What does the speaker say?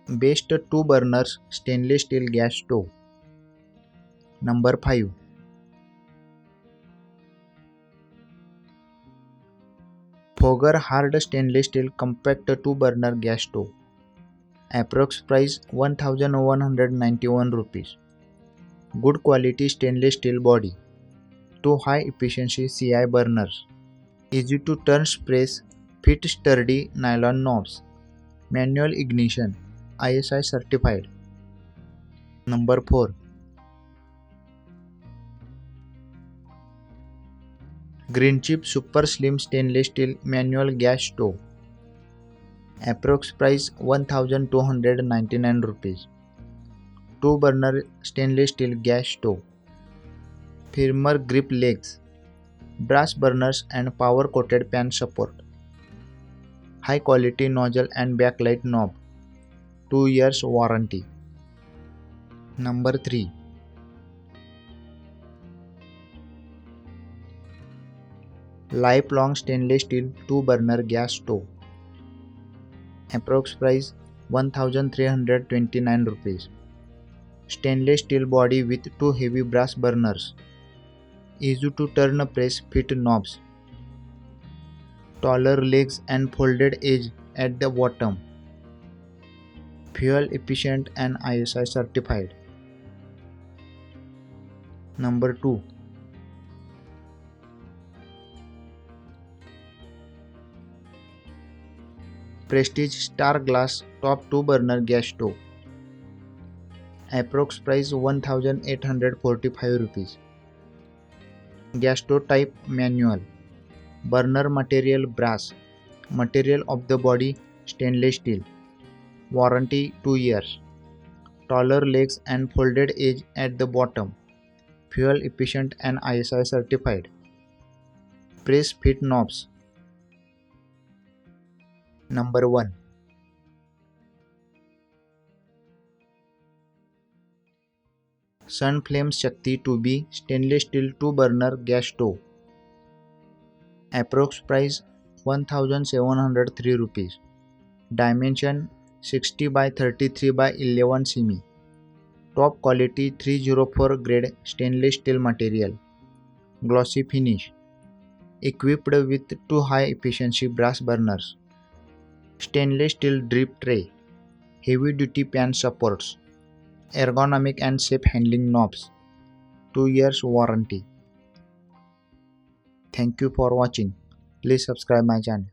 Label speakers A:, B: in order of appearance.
A: Best 2 burners stainless steel gas stove. Number 5. Fogger hard stainless steel compact 2 burner gas stove. Approx price 1191 rupees. Good quality stainless steel body. 2 high efficiency CI burners. Easy to turn press, fit sturdy nylon knobs. Manual ignition. ISI certified. Number 4. Green chip super slim stainless steel manual gas stove. Approx price 1299 rupees. 2 burner stainless steel gas stove. Firmer grip legs. Brass burners and power coated pan support. High quality nozzle and backlight knob. 2 years warranty. Number 3. Lifelong stainless steel 2 burner gas stove. Approx price 1329 rupees. Stainless steel body with 2 heavy brass burners. Easy to turn press fit knobs. Taller legs and folded edge at the bottom. Fuel efficient and ISI certified. Number 2. Prestige Star Glass Top 2 burner gas stove. Approx price 1845 rupees. Gas stove type manual. Burner material brass. Material of the body stainless steel. Warranty 2 years. Taller legs and folded edge at the bottom. Fuel efficient and ISI certified. Press fit knobs. Number 1. Sun Flame Shakti 2B stainless steel 2 burner gas stove. Approx price 1703 rupees. Dimension 60 by 33 by 11 cm. Top quality 304 grade stainless steel material. Glossy finish. Equipped with 2 high efficiency brass burners. Stainless steel drip tray. Heavy duty pan supports. Ergonomic and safe handling knobs. 2 years warranty. Thank you for watching. Please subscribe my channel.